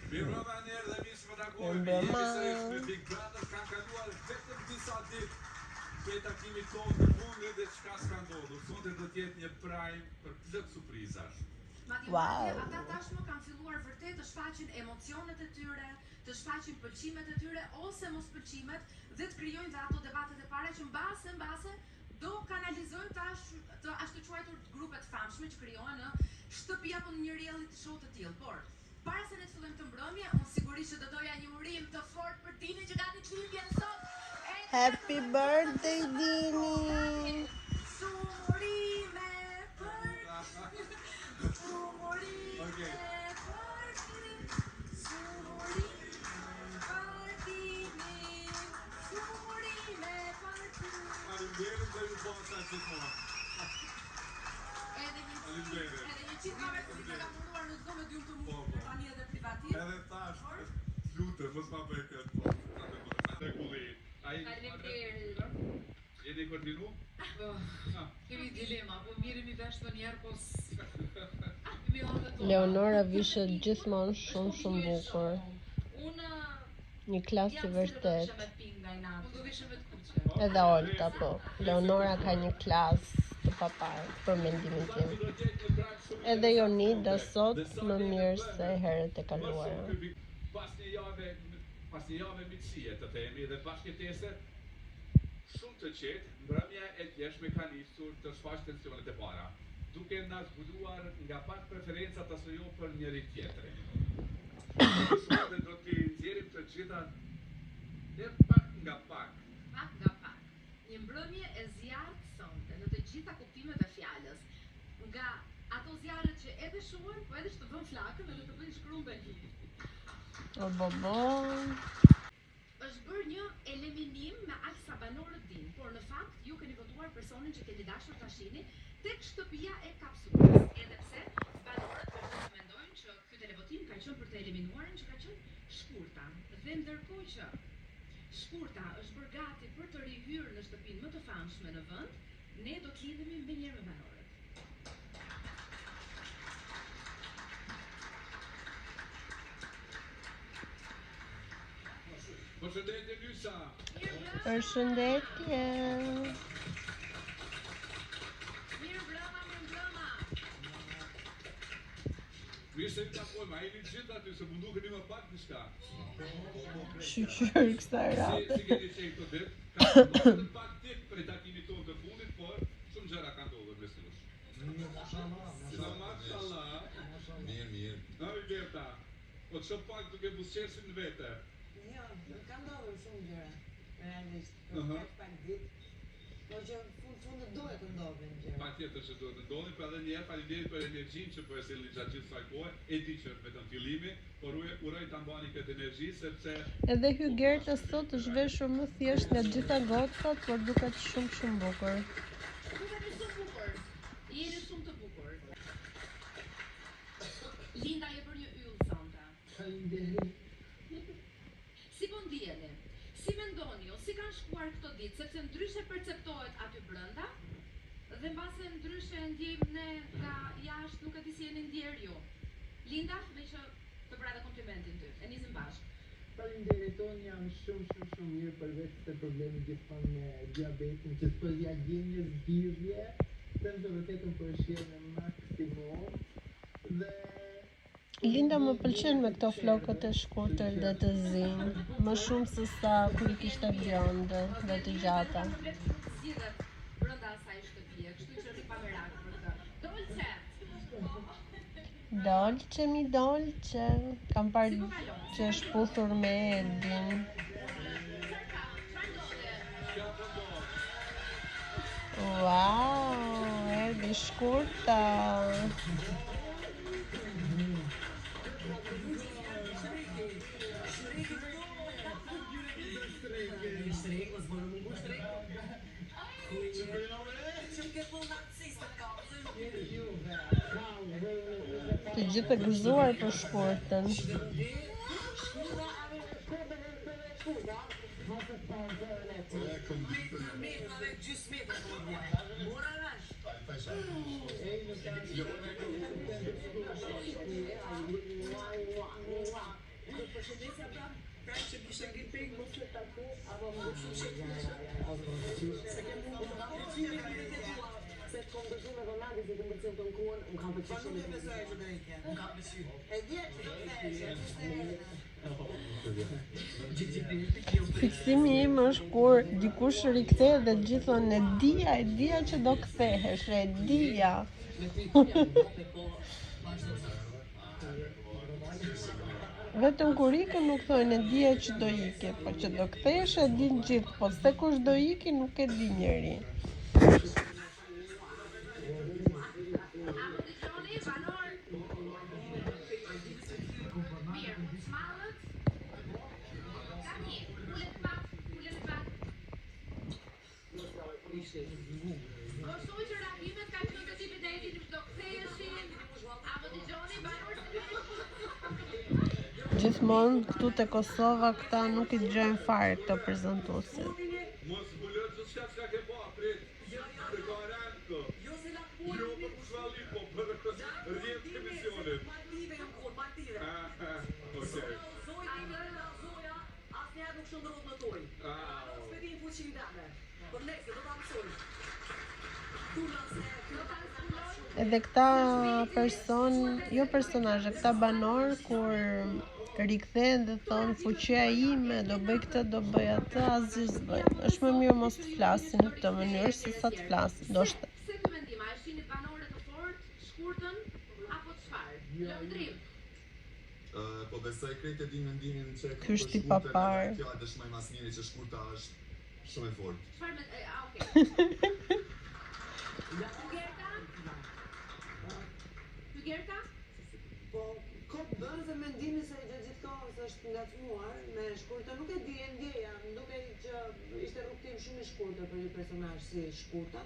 Mirëmbrëma njerë dhe mirë që më takojmë. Jemi sërish me Big Brother, kanë kaluar vetëm disa ditë prej takimit tonë të fundit dhe çka s'ka ndodhur. Sonte do të jetë një prime për plot surprizash. Madje ata tashmë kanë filluar vërtet të shfaqin emocionet e tyre, të shfaqin pëlqimet e tyre ose mospëlqimet dhe të krijojnë dhe ato debatet e para që mbase do kanalizojnë të ashtu quajtur grupe të famshme që krijohen në shtëpi apo në një reality show të tillë. Por para se ne të fillojmë këtë mbrëmje, unë sigurisht që do doja një urim të fortë për Dinin që gati çlindjen sot. Happy birthday, Dini! Sumurime për Sumurime për Sumurime për Dinin. Sumurime për Dinin. Faleminderit dhe ju bëhen sa gjithmonë. Edhe një qitë kamerë të si ka punuar në çdo medium të mundshme tani edhe privatisht. Edhe tash, lutem, mos ma bëj këtë po. Rregulli. Faleminderit. Jeni koordinu? Kemi dilema, po mirëmi vesh të njerë, po kemi hëndë tonë. Leonora vishet gjithmonë shumë bukur. Unë Një klasë i vërtet. me pinga i natë. Unë do vishëm me të kuqe. Edhe Olta, po. Leonora ka një klasë të papar, për mendimin tim. Edhe Jonida sot më mirë se herët e kaluara. Pas një jave miqësie të themi dhe bashkëtese shumë të qetë, mbrëmja e tjeshme ka nisur të shfaq tensionet e para, duke na zbuluar nga pak preferencat ose jo për njëri tjetrin. Shumë dhe do t'i nxjerrim të gjitha dhe pak nga pak. Një mbrëmje e zjarrt sonte në të gjitha kuptimet e fjalës. Nga ato zjarret që edhe shuhen, po edhe që të vën flakën edhe të bëjnë shkrumbe. Është bërë një eliminim me Alsa banorët din, por në fakt ju keni votuar personin që keni dashur ta shihni tek shtëpia e kapsulës. Edhe pse banorët vërtet mendojnë që ky televotim ka qenë për të eliminuarin që ka qenë Shkurta. Dhe ndërkohë që Shkurta është bërë gati për të rihyrë në shtëpinë më të famshme në vend, ne do të lidhemi më njëherë me banorët. Përshëndetje Lysa. Përshëndetje. Mirëmbrëma. Mirë se ju takojmë, a jeni gjithë aty se mundu keni më pak diçka. Shqyr kësaj rate. Si keni qenë këtë ditë? Ka ndodhur të pak ditë prej takimit tonë të fundit, por shumë gjëra kanë ndodhur me sinush. Mashallah. Mirë. Na i Berta. Po çfarë pak duke buzëqesin në vete? Jo, ka ndodhur shumë gjëra. Realisht, për pak ditë. Po që fundit duhet të ndodhin gjëra. Patjetër që duhet të ndodhin, por edhe një herë faleminderit për energjinë që po e sjellni gjatë gjithë kësaj kohe. E di që është vetëm fillimi, por uroj ta mbani këtë energji sepse Edhe Hygerta sot është veshur më thjesht nga gjitha gocat, por duket shumë bukur. Jeni shumë të bukur. Linda je bërë një yll sonte. Faleminderit. Si po ndjeni? Si mendoni ose si kanë shkuar këto ditë, sepse ndryshe perceptohet aty brenda dhe mbase ndryshe ndjejmë ne nga jashtë, nuk e di si jeni ndjer ju. Linda, me që të bëra komplimentin ty. E nisim bashkë. Faleminderit, unë jam shumë mirë përveç se problemi gjithmonë me diabetin, që s'po ja gjen një zgjidhje, them të vërtetën po e shihem në maksimum dhe Linda më pëlqen me këto flokët e shkurtër dhe të zinj, më shumë se sa kur I kishte blonde dhe të gjata. Zgjidhet brenda asaj shtëpie, kështu që rri pa merak për këtë. Dolce. Kam parë që është puthur me Edin. Wow, erdhi shkurta. Të gjithë e gëzuar për shkurtën. Fiksimi im është kur dikush rikthehet dhe gjithë thonë e dija që do kthehesh, e dija. Vetëm kur ikën nuk thonë e dija që do ike, po që do kthehesh e din gjithë, po se kush do iki nuk e di njeri. Gjithmonë këtu te Kosova këta nuk i dëgjojnë fare këto prezantuesit. Mos zbulon çka ke bë, prit. Te garanto. Jo për kushvalli, po për rrjet emisionet. Okej. Edhe këta këta banor kur rikthehen dhe thonë fuqia ime do bëj këtë, do bëj atë, asgjë s'bëjnë. Është më mirë mos të flasin në këtë mënyrë se sa të flasin. Ndoshta. Se të mendim, a shihni banore të fortë, shkurtën apo çfarë? Lëndrim. Po besoj krejt e di mendimin që Ky është i papar. Kjo dëshmoj mas miri që shkurta është shumë e fortë. Çfarë me okay. Gerta? Po, kot bën dhe mendimi se gjithë kohës është ngacmuar me shkurtë, nuk e di e ndjeja, duke që ishte rrugtim shumë i shkurtër për një personazh si Shkurta.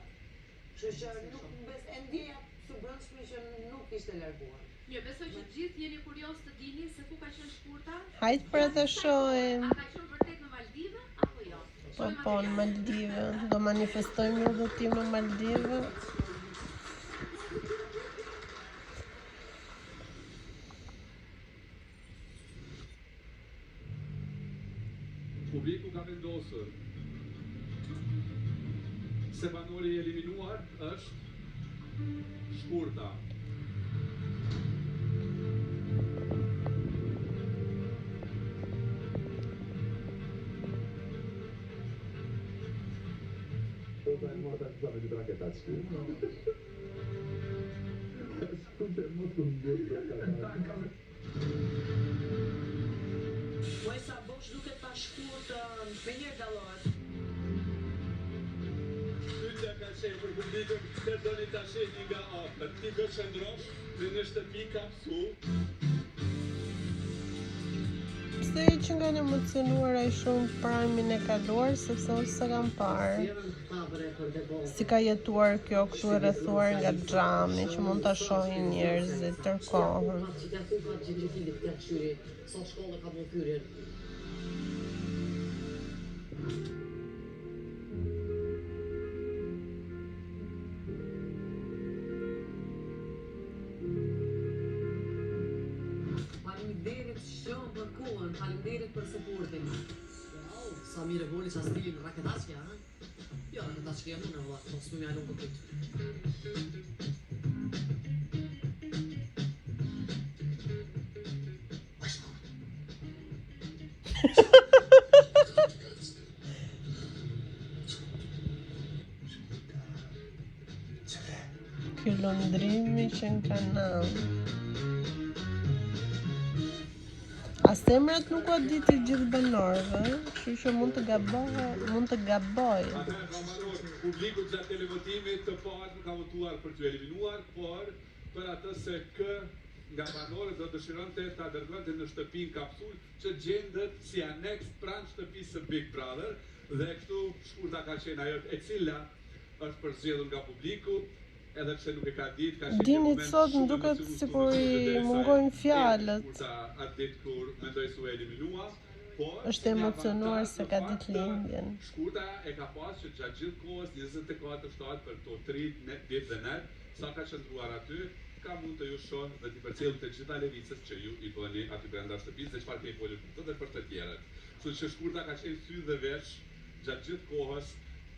Kështu që nuk bes e ndjeja së brendshme që nuk ishte larguar. Mirë, besoj që gjithë jeni kurioz të dini se ku ka qenë Shkurta? Hajt për të shohim. A ka qenë vërtet në Maldive apo jo? Po, në Maldive. Do manifestojmë një udhëtim në Maldive. Publiku ka vendosur se banori i eliminuar është Shkurta. Moj sa bosh duket pa shkurtë, me një dallohet. Pyetja ka qenë për publikun, të doni ta shihni nga afër. Ti do qëndrosh në shtëpi kapsull. Pse që nga emocionuar ai shumë pramin e kaluar, sepse unë s'e kam parë. Si ka jetuar kjo këtu e rrethuar nga xhami, që mund ta shohin njerëzit tërkohën. Sa shkolla ka më thyrjen. Faleminderit shumë për kohën, faleminderit për suportin. Sa mirë voli sa stilin raketaçja, ha? Jo, raketaçja më në valla, mos më jalon kopit. Ky lundrimi që në kanal. A semrat nuk o di të gjithë banorëve, kështu që mund të gaboj. Publiku gjatë televotimit të parë nuk ka votuar për të eliminuar, por për atë se kë nga banorët do dëshironte ta dërgonte në shtëpinë kapsul që gjendet si aneks pranë shtëpisë së Big Brother dhe kështu Shkurta ka qenë ajo e cila është përzgjedhur nga publiku. Edhe pse nuk e ka ditë, ka qenë Dini sot më duket sikur i mungojnë fjalët. Atë ditë kur mendoj se u eliminua, por Është emocionuar se ka ditë lindjen. Shkurta e ka pasur që gjatë gjithë kohës 24/7 për to 3 ditë dhe net, sa ka qëndruar aty, ka mund të ju shoh dhe t'i përcjell të gjitha lëvizjet që ju i bëni aty brenda shtëpisë dhe çfarë keni folur dhe për të tjerët. Kështu që shkurta ka qenë sy dhe vesh gjatë gjithë kohës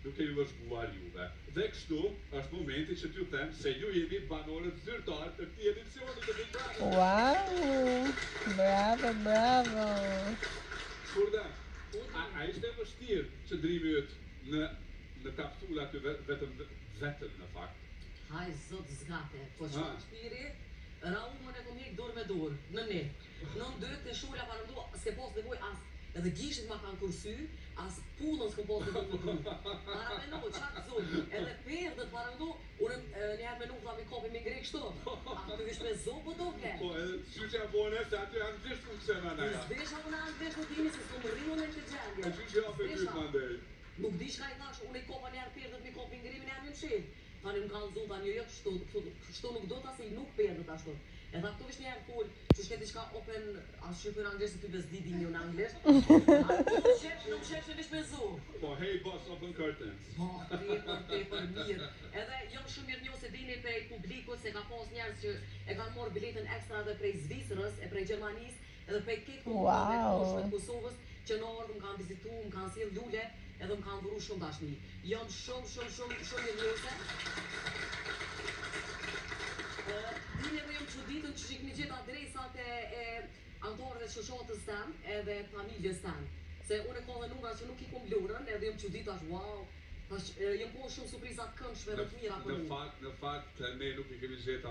duke ju vëzhguar juve. Dhe kështu është momenti që t'ju them se ju jeni banorët zyrtar të këtij edicioni të Big Brother. Wow! Bravo, bravo! Shkurta, a ishte vështirë qëndrimi yt në kapsula aty vetëm në fakt? Haj zot zgate, po që shtiri, raumën e kom hek dorë me dorë, në ne. Në ndërë të shula parandu, s'ke pos nevoj as edhe gishit ma kanë kursy, as pullën s'ke pos nevoj më kru. Para me no, qatë zot, edhe perdët parandu, unë njëherë me nuk dhavi kopi me ngrej kështu. A të vish me zotë po doke? Po, edhe qyqe e bone, se aty anglisht funksiona në ja. S'desha unë anglisht në timi, se s'kom rriu në të gjendje. E qyqe ape ty mandej. Nuk di shka i thash, unë i kopa njerë perdët me kopi ngrimin e amin shil. Tani më kanë zonë tani jo kështu nuk do ta se nuk perdët ashtu. Edhe këtu vish njerë full, që shke diçka open, as shqipër anglisht ty bezdidi një në anglisht. Nuk shef që vish me zonë. Po, hey boss, open curtains. Po, tepër mirë. Edhe jam shumë mirë njohë se dini prej publikut se ka pas njerës që e kanë morë biletën ekstra edhe prej Zvicrës, e prej Gjermanisë, edhe prej ketë komunave të Kosovës, që në orë më kanë vizitu, më kanë sjellë lule, edhe më kanë dhuru shumë dashni. Jam shumë mirë njohëse. Dine dhe jam çuditën që shikni gjithë adresat e antarëve të shoqatës tanë edhe familjes tanë. Se unë e ka dhe numra që nuk i kom lurën, edhe jam çuditash, wow, jem po shumë surprizat këndshme dhe të mira për mu. Në fakt, ne nuk i kemi gjetë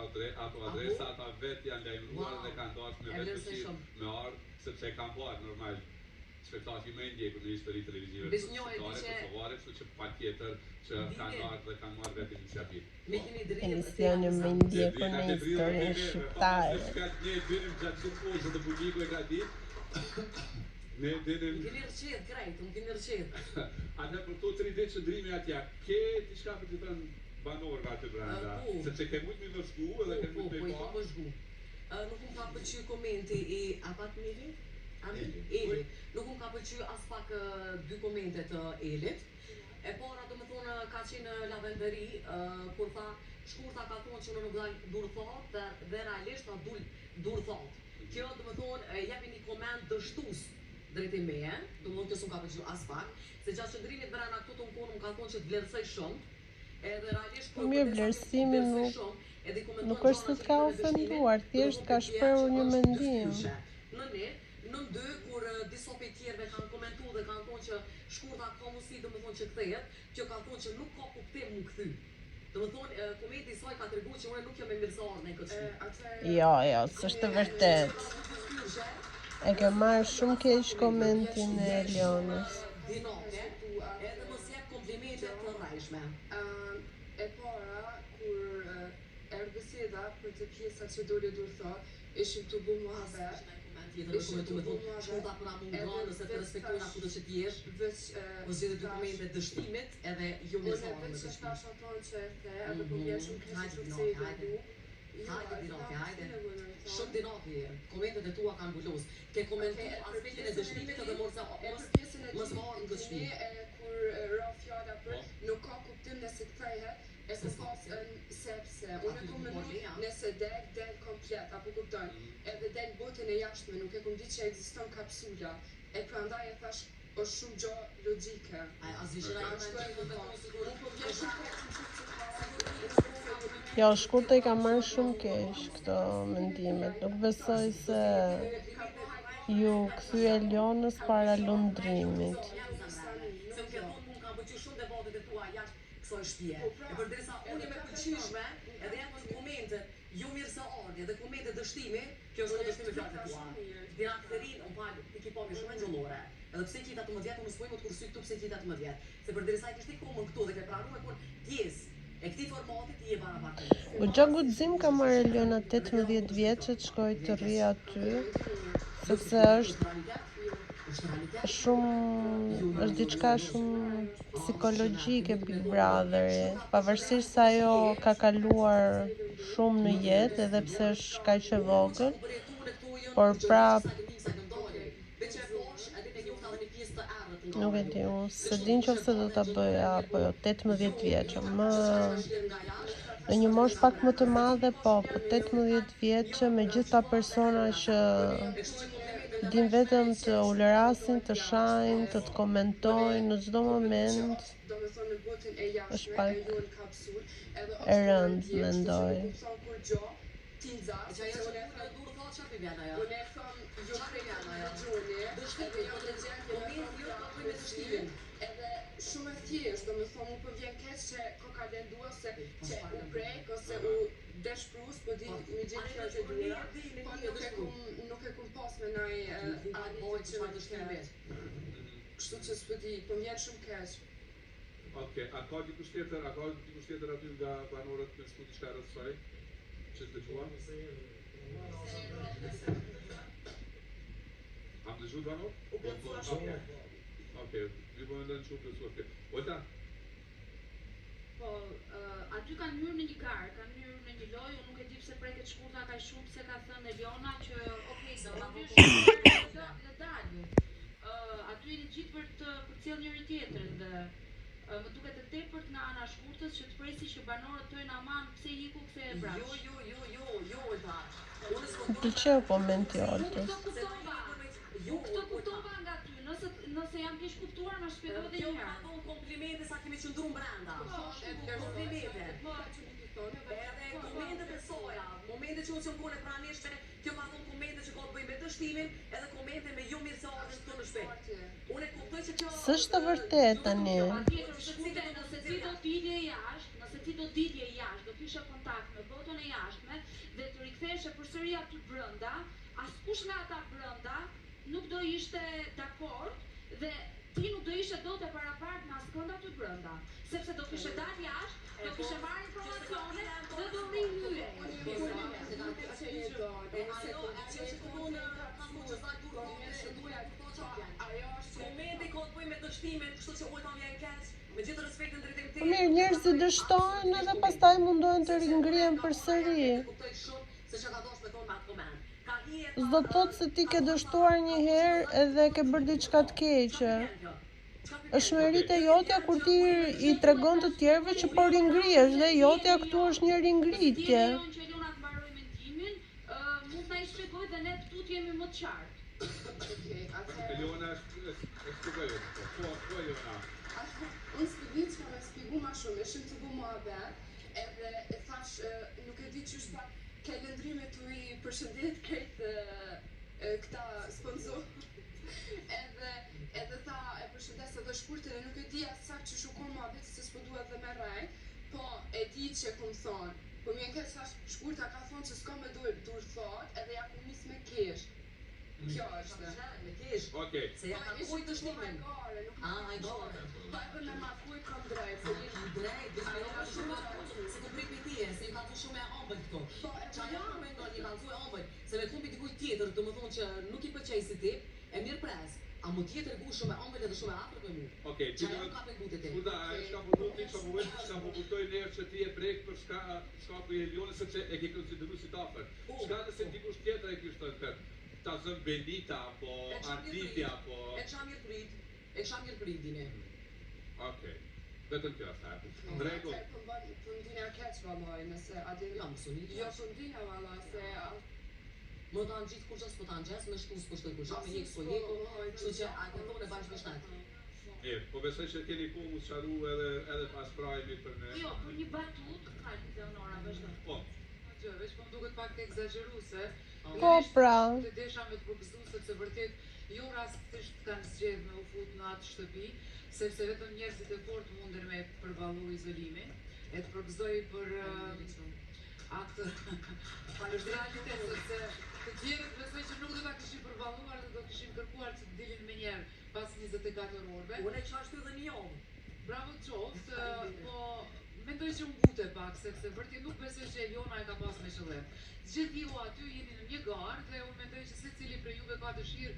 ato adresa, ata vetë janë lajmëruar dhe kanë dashur me vetë dëshirë me ardhë, sepse e kanë bërë normal spektakli më i ndjekur në histori televizive të kosovare, kështu që patjetër që kanë ardhur dhe kanë marrë vetë iniciativë. Emisioni më i ndjekur në historinë shqiptare. Ne dinim gjatë gjithë kohës dhe publiku e ka ditë. Ne dinim. Më keni rëqet, krejt, më keni rëqet. Atë për këto 3 ditë qëndrimi atja, ke diçka për të thënë banorëve aty brenda? Sepse ke mujt me vëzhgu edhe ke mujt me pa. Po, vëzhgu. Nuk më ka pëlqyer komenti i apat Mili? Eli. Nuk më ka pëlqyer as pak 2 komente të Elit. E para do më thonë ka qenë lavenderi, kur tha shkurta ka thonë që në nuk dal dur thot dhe realisht ta dul dur thot. Kjo do më thonë jepi një koment dështues drejt e meje, do më thonë kjo s'm ka pëlqyer as pak, se gjatë qëndrimit brenda këtu të më ka thonë që të vlerësoj shumë. Edhe realisht mirë, vlerësimi nuk është se t'ka ofenduar, thjesht ka shprehur një mendim. Në ndë, kur disa për tjerve kanë komentu dhe kanë thonë që shkurta ka mundësi dhe më thonë që kthehet, që ka thonë që nuk ka kuptim mu kthy. Dhe më thonë, komedi saj ka tregu që unë nuk jam e mirësarë në këtë shumë. Jo, s'është vërtet. E ke marrë shumë keq komentin e Elionës. Dinake, edhe mos jep komplimente të rrajshme. E para, kur erdhësida për të pjesat që dole dur thot, ishim të bu muhabet. Tjetër në komentu me thonë, shkurta për amu nga nëse të respektojnë akutë që t'jesh, mos gjithë dokumente dështimit edhe jo mirësarë me dështimit. Veç që tash aton që e the, edhe po bje shumë kështë që i dhe du. Hajde. Shumë dinaki, komentet e tua kanë bulos. Ke komentu aspektin e dështimit edhe mos marrë në këtë shpi. Kur ra fjalla për, nuk ka kuptim nëse kthehet, e se sepse unë e kom menu nëse del komplet, apo kuptojnë, edhe del botën e jashtme, nuk e kom di që ekziston kapsula, e prandaj e thash është shumë gjo logjike. Jo, shkurta i ka marrë shumë keq këto mendimet, nuk besoj se ju kthy Elionës para lundrimit. Kësoj shtje. E përderisa unë me pëlqyeshme, edhe janë të komentet, jo mirë se ardhje dhe komentet dështimi, kjo është dështimi fjalë të tua. Dirakterin, unë falë, ti ki pomi shumë e gjëllore. Edhe pse kita 18 vjetë, unë s'pojmë të kursy këtu pse kita 18 vjetë. Se përderisa i kishti komën këtu dhe ke pranu e kun pjesë e këti formatit i e barabartë. U gja guxim ka marrë Eliona 18 vjeçë të shkoj të rri aty, sepse është diçka shumë psikologjike Big Brotheri, pavarësisht se ajo ka kaluar shumë në jetë edhe pse është kaq e vogël, por prap nuk e di, unë se din qofse do ta bëja apo jo 18 vjeçë, Në një moshë pak më të madhe, po, për 18 vjeçë, me gjitha persona që din vetëm të ulërasin, të shajnë, të komentojnë në çdo moment, është pak e rëndë, mendoj. Shumë e thjesht, do me thonë, mu përvjen keq që ka kalendua se që u prek ose u deshprus, po di një gjithë kjo që dura, po nuk e kum pas me naj adit që me dëshkemet. Kështu që s'po di, po vjen shumë keq. Okej, a ka dikush tjetër aty nga banorët me shtu diçka rreth kësaj? Që të dëgjuan? Am dëgjuar banor? Okej, vi po mendojnë shumë plotësuar. Ojta? Po, aty kanë hyrë në një garë, kanë hyrë në një lojë, unë nuk e di pse preket shkurta kaq shumë, pse ka thënë Eliona që okay, do dalë. Aty jeni gjithë për të përcjell njëri tjetrin dhe më duket e tepërt nga ana shkurtës që të presi që banorët tojnë aman pse iku kthe e brash. Jo, Ojta. Më pëlqeu komenti Oltës. Këtë kuptova nga ty, nëse jam keq kuptuar, më shpjego edhe një herë. Ka komplimente sa kemi qëndruar brenda. Komplimente. Edhe komentet e soja, momente që unë që më kone pranisht, kjo ka thonë komente që ka të bëjmë me dështimin, edhe komente me jo mirësore që të në shpejt. Unë e kuptoj që kjo... S'është e vërtet tani. Nëse ti do dilje jashtë, do kishe kontakt me botën e jashtme dhe të riktheshe përsëri aty brenda, askush nga ata brenda nuk do ishte dakord dhe ti nuk do ishe dot e parapart në askënd aty brenda, sepse do kishe dalë jashtë, do kishe marrë informacione dhe do rihye. Momenti ka të bëjë me dështimin, kështu që Ojta vjen keq, me gjithë respektin drejtim tim. Po mirë, njerëzit dështojnë edhe pastaj mundohen të ringrihen përsëri. Kuptoj shumë se çka ka dashur me thonë me atë koment. S'do të thotë se ti ke dështuar një herë edhe ke bërë diçka të keqe. Është meritë e jotja kur ti i tregon të tjerëve që po ringrihesh dhe jotja këtu është një ringritje. Mund ta shpjegoj dhe ne këtu jemi më të qartë. Eliona, shpjegoj. Po, Eliona. Unë s'pëdi që me shpjegu ma shumë, e shumë të bu mua abet, edhe e thash, nuk e di që është pak kalendrime të i përshëndet këtë këta sponsor. Edhe tha e përshëndes edhe shkurtën e nuk e di atë sak që shukon mua abet se s'po duhet dhe me raj, po e di që kum thonë. Po mjen këtë thash, shkurta ka thonë që s'ka me dur thot edhe ja kum nis me kesh. Kjo është. Me kesh. Okej. Se ja ka kujt dështimin. A, ai gare. Po e bën me ma kujt kam drejt. Drejt, ajo është shumë se ku prit pitije, se i ka thu shumë e ambël këto. Qa ja ku mendon, i ka thu e ambël, se me kumbi dikuj tjetër, do më thonë që nuk i pëlqej si ti, e mirë pres, a mu tjetër gu shumë e ambël edhe shumë e afër me mu. Okej, qa ja ka për gute ti. Shka po kuptoj njerë që ti e prek për shka për Elione, sepse e ke konsideru si t'afër. Shka nëse dikush tjetër e kishtë të ta zënë Benita, apo Arditja, apo... E qa mirë prit, dine. Okej, vetëm kjo është hajtë. Drego? Po ndinja keq valoj, nëse adin... Ja, më suni. Jo, po ndinja valoj, se... Më të anë gjithë kur qësë po të anë gjesë, me shtu s'po shtoj kur qamë, me jekë s'po jeku, kështu që atë në tonë e bashkë me shtetë. Mirë, po besoj që keni ku mu sharu edhe pas prajmit për ne... Jo, për një batut, kalë të Leonora, vazhdo. Po. Veç po më duket pak të egzageruse. Po, pra. Të desha me të përgëzu, sepse vërtet jo rastisht kanë zgjedh me u fut në atë shtëpi, sepse vetëm njerëzit e fortë munden me përballu izolimin, e të përgëzoj për atë palështralitet, sepse të tjerët besoj që nuk do ta kishin përballuar dhe do kishin kërkuar që të dilin me njerë pas 24 orëve. Unë e qashtu edhe një javë. Bravo të qoftë, po mendoj që më bute pak, sepse vërtet nuk besoj që Eliona e ka pas me qëllim. Gjithë ju aty jeni në një garë dhe unë mendoj që secili prej juve ka dëshirë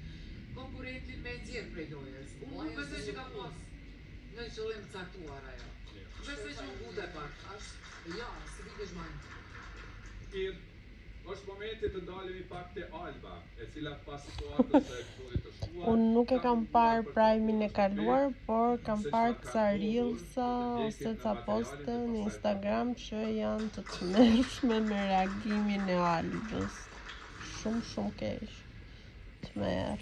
konkurentin me nxjerr prej lojës. Unë nuk besoj që ka pas në qëllim të caktuar ajo. Besoj që më bute pak. Ja, si vitesh majnë. Mirë, është momenti të ndalemi pak te Alba, e cila pas situatës e këturit të shkuar, Unë nuk e kam parë Prime-in e kaluar, por kam parë ca reelsa ose ca poste në Instagram që janë të tmerrshme me reagimin e Albës. Shumë keq. Tmerr.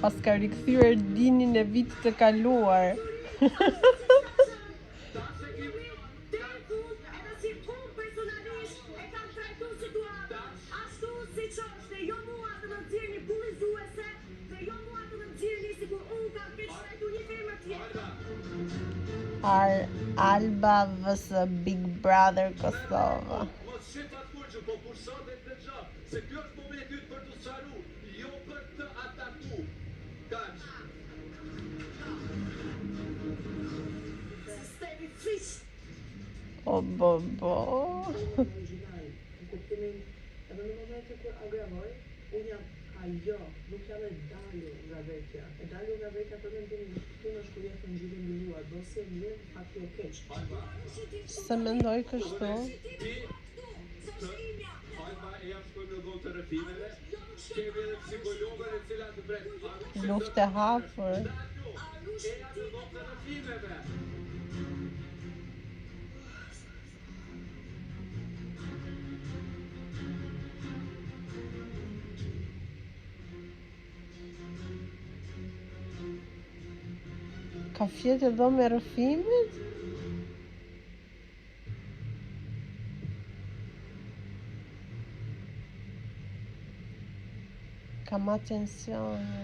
Pas ka rikthyer dinin e vitit të kaluar. Alba vs Big Brother Kosova. O bo. Edhe në momentin kur agravoj, unë jam ajo, nuk jam e dalur nga vetja. E dalur nga vetja për mendimin tim është kur jetë në gjilin mbiluar, do si e mirë, fakti e keq. Se mendoj kështu. Alba e jam shkoj në dhënë të rëfimeve, kemi edhe psikologën e cila të bret. Luftë e hapur. E jam në dhënë të rëfimeve. Ka fjetë e do me rëfimit? Ka ma tensione.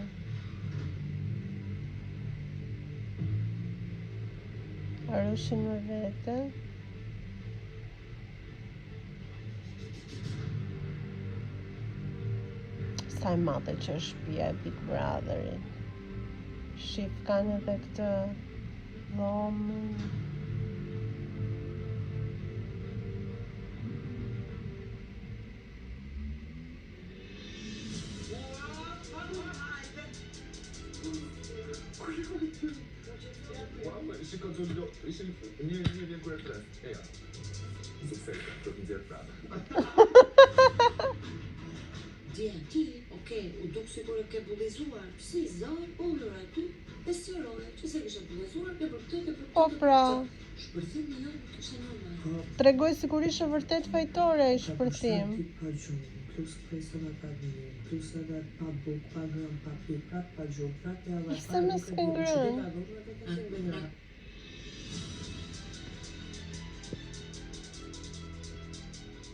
Arushin me vete. Sa e madhe që është shtëpia e Big Brotherit. Shif kanë edhe këtë dhomën. Shiko të do, ishin një vjen kur e pres, eja. Suksese, të të nxjerë prapë. Dje ti, u duk si kur e ke bullizuar, si zarë, ullur aty, e sërore, që se kishe bullizuar, ke për këtë, ke për këtë. Po pra. Shpërthim një janë, kështë normal. Tregoj si kur ishe vërtet fajtore i shpërthim. Pa gjumë, plus presova pa dhimi, plus edhe pa buk, pa grëm, pa pi, prap pa gjumë, prap e ava, Ishte me s'këngrën.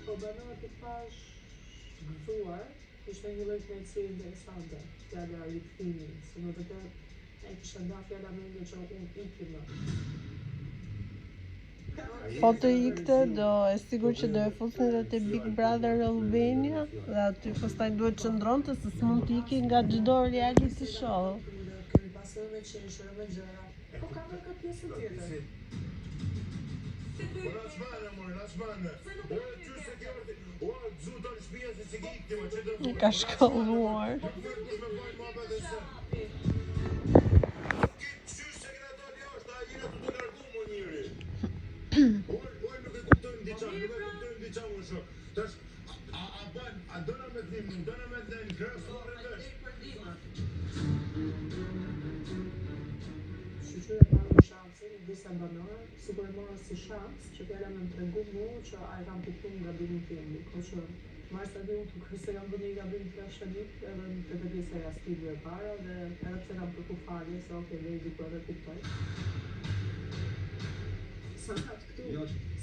Po banor të pash gëzuar, ishte një lloj knajtësie interesante, fjala e rikthimit, se në vërtet ai kishte nda fjala mendje që unë ikim. Po të ikte, e sigur që do e fusni dhe te Big Brother Albania, dhe aty pastaj duhet qëndronte se s'mund të iki nga çdo reality show. Kemi pasur me qeshur me gjëra. Po ka ka pjesë tjetër. I ka shkolluar. Shqyqyre marrë shansin, disa banorë, sikur e morë si shans, që fjala me më tregu mu që a e kam kuptuar nga gabimin tim. Ko që marrë sa di unë të kërse kam bërë një gabim të shënit, edhe në të pjesa e astive e para, dhe edhe pse kam përku falje, se oke, dhe i diku edhe kuptoj. Sakat këtu,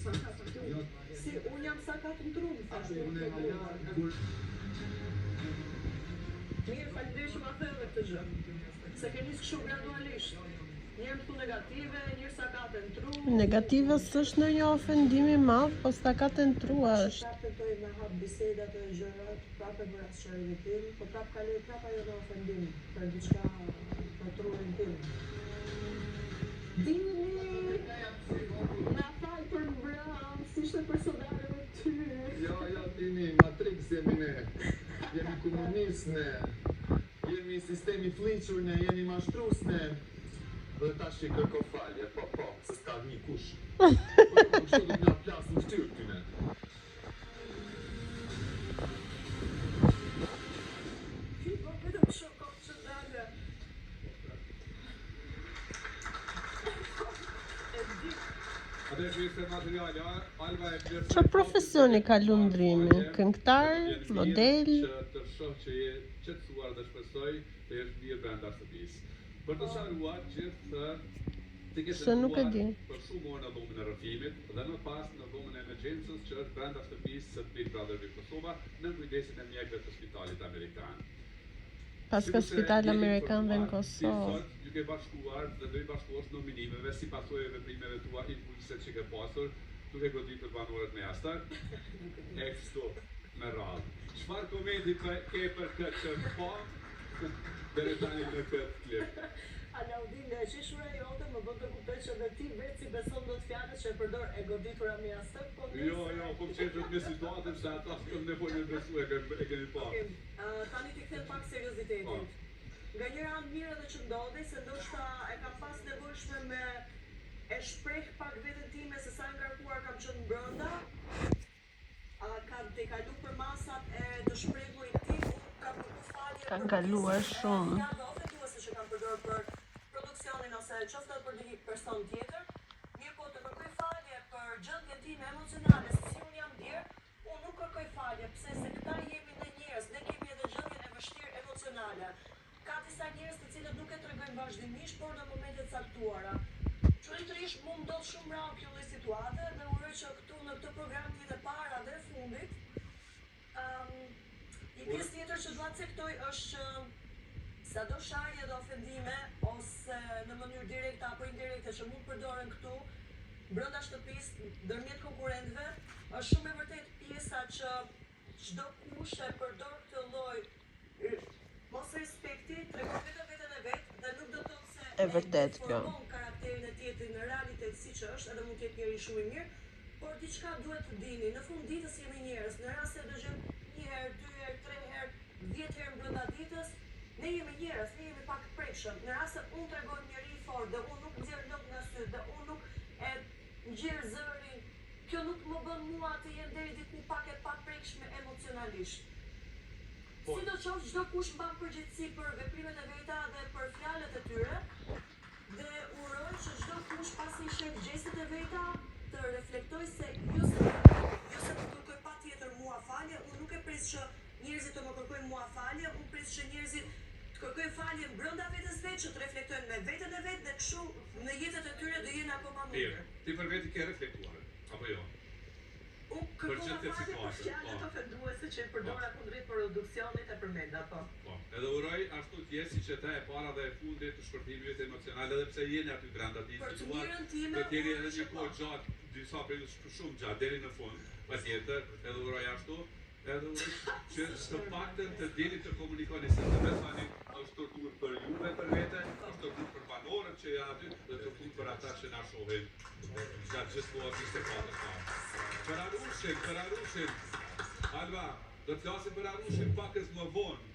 sakat këtu. Si, unë jam sakat në trumë, thashtë. Mirë, falenderoj shumë atë edhe këtë gjë. Se ke nisë kështu gradualisht. Njërë këtu negative, njërë sakate në tru. Negative s'është në një ofendim i madh, po sakate në tru është. Prapë tentoj me hap bisedat e gjërat, prapë e bëra shërimin tim, po prapë kaloj prapë ajo në ofendim për diçka për trurin tim. Dini! Na fal për mbram, si ishte personale me ty. Jo, Dini, Matrix jemi ne. Jemi komunist ne. Jemi sistemi fliqur ne, jemi mashtrus ne. tash I kërko falje, po, se s'ka një kush. Kështu do t'na plasë në ftyrë tyne. Vetëm shokon që dalë. Adesso ishte materiali, Alba e plotësoi. Çfarë profesioni ka lundrimi? Këngëtar, model? Që të shoh që je qetësuar dhe shpresoj të jesh mirë brenda shtëpisë. Për të sharuar gjithë të kesh Se nuk e di. Për shumë orë në dhomën e rrëfimit dhe më pas në dhomën e emergjencës që është brenda shtëpisë së Big Brother Big Kosova në kujdesin e mjekëve të spitalit amerikan. Pas ka spital amerikan dhe në Kosovë. Ju ke bashkuar dhe do I bashkuosh nominimeve si pasojë e veprimeve tua impulse që ke pasur, duke goditur banorët me jashtër. E kështu me radhë. Çfarë komedi ke për këtë që po? Dere tani në këtë klip. Alaudin, qishura jote më bën të kuptoj që dhe ti vetë si beson do të fjalës që e përdor e goditura me jashtër, po Jo, po më qenë me situatën se ata s'këm nevojë me besu e keni pa. Tani ti kthem pak seriozitetit. Nga një ranë mirë edhe që ndodhi, se ndoshta e kam pas nevojshme me e shpreh pak veten time se sa ngarkuar kam qenë brenda. Kam te kalu për masat e të shprehurit tim, kam kërkuar falje. Ka kaluar shumë. Ja, do ofenduese që kam përdorur për produksionin ose qoftë për një person tjetër. Mirë po të kërkoj falje për gjendjen time emocionale, se si unë jam djerë, unë nuk kërkoj falje, pse se këta jemi ne njerëz, ne kemi edhe gjendjen e vështirë emocionale. Ka disa njerëz të cilët nuk e tregojnë vazhdimisht, por në momente të caktuara. Qëllëtërisht mund ndodh shumë rrallë kjo lloj situate dhe uroj që këtu në këtë program të jetë para dhe fundit. Një pjesë tjetër që dua të cektoj është që sado sharje dhe ofendime ose në mënyrë direkte apo indirekte që mund përdoren këtu brenda shtëpisë ndërmjet konkurrentëve, është shumë e vërtet pjesa që çdo kush e përdor këtë lloj mos respekti, tregon vetëm veten e vet dhe nuk do të thotë se E vërtet kjo. Karakterin e tjetrit në realitet siç është, edhe mund të jetë njëri shumë I mirë, por diçka duhet të dini. Në fund ditës jemi njerëz. Në rast se dëgjojmë 1 herë, 2 herë, 3 herë, 10 herë brenda ditës, ne jemi njerëz, ne jemi pak të prekshëm. Në rast se unë tregoj njëri I fortë dhe unë nuk nxjerr lok nga sy dhe unë nuk e nxjerr zërin, kjo nuk më bën mua të jem deri diku pak e paprekshme emocionalisht. Sidoqoftë çdo kush mban përgjegjësi për veprimet e veta dhe për fjalët e tyre dhe uroj që çdo kush pasi sheh gjestet e veta të reflektoj se jo se më kërkoj patjetër mua falje, unë nuk e pres që njerëzit të më kërkojnë mua falje, unë pres që njerëzit të kërkojnë falje brenda vetes vet, që të reflektojnë me veten e vet dhe kështu në jetën e tyre do jenë akoma më mirë. Ti për veti ke reflektuar, apo jo? Unë kërkova falje për fjalët ofenduese që I përdora kundrejt produksionit e përmenda, po. Po, edhe uroj ashtu të jetë siç e the e para dhe e fundit të shpërtimit emocional, edhe pse jeni aty brenda ti situuar. Do të jeni edhe një kohë gjatë, disa periudhë shumë gjatë deri në fund. Patjetër, edhe uroj ashtu, edhe uroj që të paktën të dini të komunikoni se të besoni është torturë për juve për vete, është torturë për banorët që janë aty dhe torturë për ata që na shohin. Gjatë gjithë kohës 24 orë. Për Arushin, Alba, do të flasim për Arushin pakës më vonë.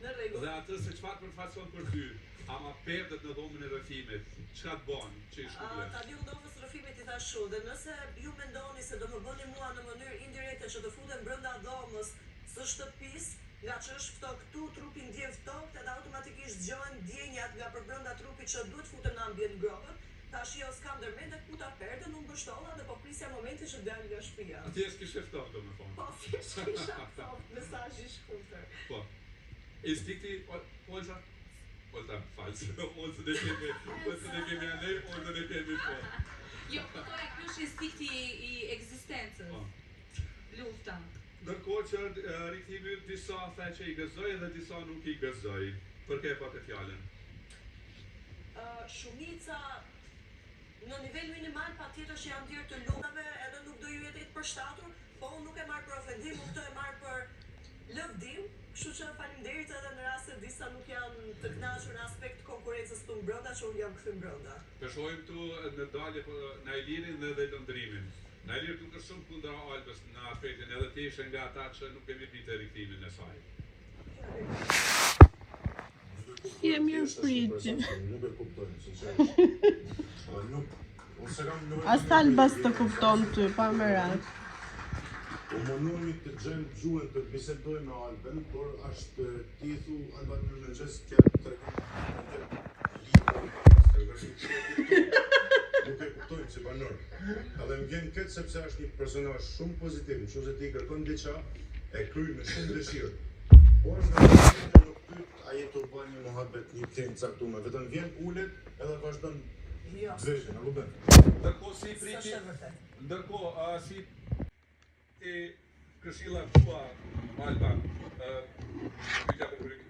Në rregull. Dhe atë se çfarë përfaqëson për ty, ama perdet në dhomën e rrëfimit, çka të bën që I shkruan? Tani u dhomës rrëfimit I thash shumë, dhe nëse ju mendoni se do më bëni mua në mënyrë indirekte që të futem brenda dhomës së shtëpisë, nga që është ftohtë këtu, trupi ndjen ftohtë, edhe automatikisht dëgjohen ndjenjat nga për brenda trupit që duhet futem në ambient ngrohtë. Tash jo s'kam ndërmend ku ta perden, unë mbështolla dhe po prisja momentin që dal nga shtëpia. Ti je kishe ftohtë domethënë. Po, thjesht kisha ftohtë, mesazhi I shkurtër. Po. Instikti, Olza, falsë, Olza dhe kemi anej, Olza dhe kemi po. Jo, po ky është instikti I ekzistencës. Lufta. Ndërkohë që rikthimi disa thënë që I gëzoj dhe disa nuk I gëzoj. Për ke pa të fjalën? Shumica në nivel minimal patjetër që janë ndjerë të lutave edhe nuk do ju jetë të përshtatur, po unë nuk e marr për ofendim, unë këtë e marr për lëvdim, kështu që faleminderit edhe në rast se disa nuk janë të kënaqur në aspekt konkurrencës këtu brenda, që unë jam këtu brenda. Të shohim këtu në dalje Nailirin dhe lëndrimin. Nailir duket shumë kundër Albës në aspektin edhe ti ishe nga ata që nuk kemi pritë riktimin e saj. Jemi në pritje. Nuk e kuptojnë, sinqerisht. As Albas të kupton ty, pa merak. U mundohemi të gjejmë gjuhën të bisedojmë me Alben, por është ti thu Alban në mëngjes që nuk e kuptojmë si banor. Edhe më vjen këtë sepse është një personazh shumë pozitiv, nëse ti kërkon diçka, e kryen me shumë dëshirë. Por në nuk pyet a je të bën një muhabet, një temë caktuar, vetëm vjen ulet edhe vazhdon dveshën, apo bën. Ndërkohë si priti, si e këshilla tua, Alba, pyetja për